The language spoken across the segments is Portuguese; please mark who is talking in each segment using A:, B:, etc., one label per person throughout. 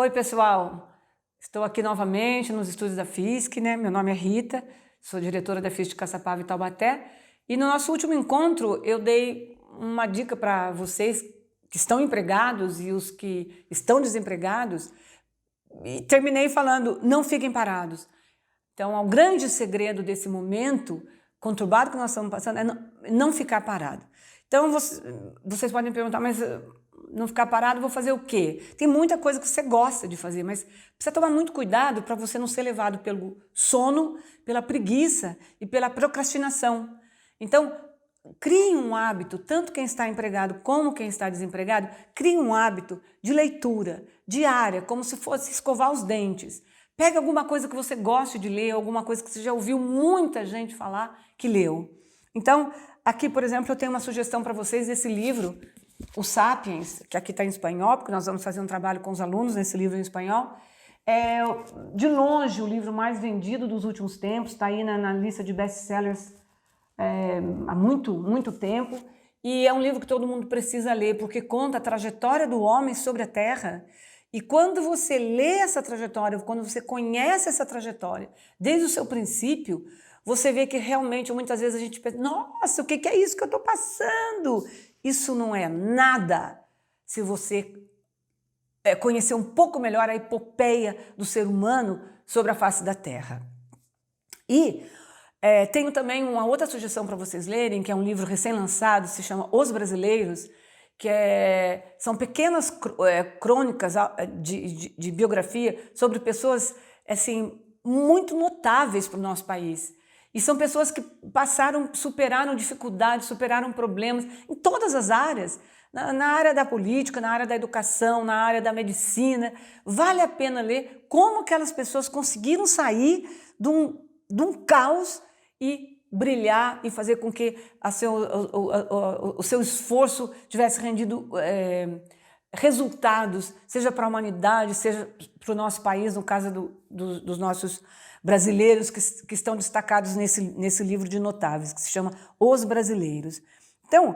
A: Oi, pessoal. Estou aqui novamente nos estúdios da FISC, né? Meu nome é Rita, sou diretora da FISC de Caçapava e Taubaté. E no nosso último encontro eu dei uma dica para vocês que estão empregados e os que estão desempregados e terminei falando, não fiquem parados. Então, o grande segredo desse momento conturbado que nós estamos passando é não ficar parado. Então, vocês podem perguntar, mas não ficar parado, vou fazer o quê? Tem muita coisa que você gosta de fazer, mas precisa tomar muito cuidado para você não ser levado pelo sono, pela preguiça e pela procrastinação. Então, crie um hábito, tanto quem está empregado como quem está desempregado, crie um hábito de leitura diária, como se fosse escovar os dentes. Pega alguma coisa que você goste de ler, alguma coisa que você já ouviu muita gente falar que leu. Então, aqui, por exemplo, eu tenho uma sugestão para vocês desse livro, O Sapiens, que aqui está em espanhol, porque nós vamos fazer um trabalho com os alunos nesse livro em espanhol. É, de longe, o livro mais vendido dos últimos tempos, está aí na lista de best-sellers há muito tempo. E é um livro que todo mundo precisa ler, porque conta a trajetória do homem sobre a Terra. E quando você lê essa trajetória, quando você conhece essa trajetória, desde o seu princípio, você vê que realmente, muitas vezes, a gente pensa, nossa, o que é isso que eu estou passando? Isso não é nada se você conhecer um pouco melhor a epopeia do ser humano sobre a face da Terra. E tenho também uma outra sugestão para vocês lerem, que é um livro recém-lançado, se chama Os Brasileiros, que são pequenas crônicas de biografia sobre pessoas assim, muito notáveis para o nosso país. E são pessoas que superaram dificuldades, superaram problemas em todas as áreas, na área da política, na área da educação, na área da medicina. Vale a pena ler como aquelas pessoas conseguiram sair de um caos e brilhar e fazer com que o seu esforço tivesse rendido resultados, seja para a humanidade, seja para o nosso país, no caso dos nossos brasileiros que estão destacados nesse livro de notáveis, que se chama Os Brasileiros. Então,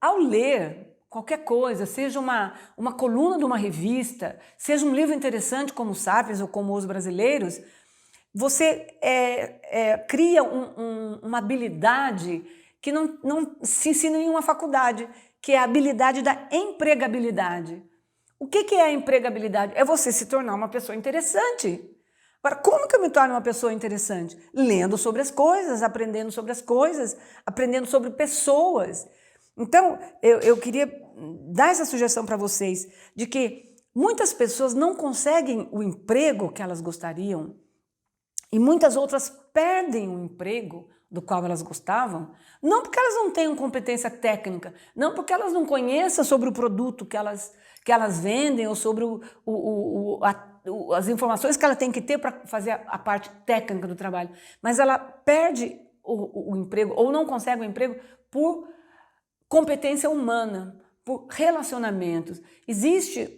A: ao ler qualquer coisa, seja uma coluna de uma revista, seja um livro interessante como o Sapiens ou como Os Brasileiros, você cria uma habilidade que não se ensina em uma faculdade, que é a habilidade da empregabilidade. O que é a empregabilidade? É você se tornar uma pessoa interessante. Agora, como que eu me torno uma pessoa interessante? Lendo sobre as coisas, aprendendo sobre as coisas, aprendendo sobre pessoas. Então, eu queria dar essa sugestão para vocês, de que muitas pessoas não conseguem o emprego que elas gostariam, e muitas outras perdem o emprego do qual elas gostavam, não porque elas não tenham competência técnica, não porque elas não conheçam sobre o produto que elas vendem ou sobre as informações que ela tem que ter para fazer a parte técnica do trabalho, mas ela perde o emprego ou não consegue o emprego por competência humana, por relacionamentos. Existe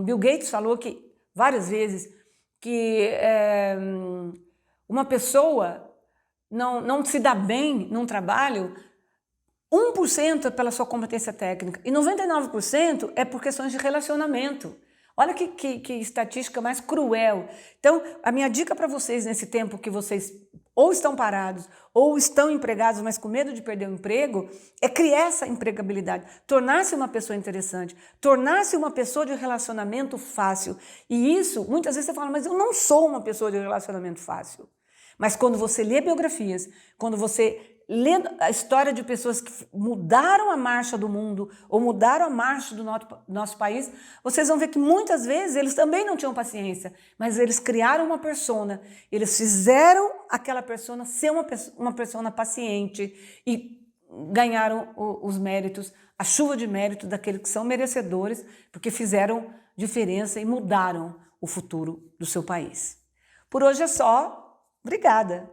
A: Bill Gates falou que várias vezes que uma pessoa não se dá bem num trabalho, 1% é pela sua competência técnica e 99% é por questões de relacionamento. Olha que estatística mais cruel. Então, a minha dica para vocês nesse tempo que vocês ou estão parados ou estão empregados, mas com medo de perder o emprego, é criar essa empregabilidade, tornar-se uma pessoa interessante, tornar-se uma pessoa de relacionamento fácil. E isso, muitas vezes você fala, mas eu não sou uma pessoa de relacionamento fácil. Mas quando você lê biografias, quando você lê a história de pessoas que mudaram a marcha do mundo ou mudaram a marcha do nosso país, vocês vão ver que muitas vezes eles também não tinham paciência, mas eles criaram uma persona, eles fizeram aquela persona ser uma persona paciente e ganharam os méritos, a chuva de mérito daqueles que são merecedores, porque fizeram diferença e mudaram o futuro do seu país. Por hoje é só. Obrigada!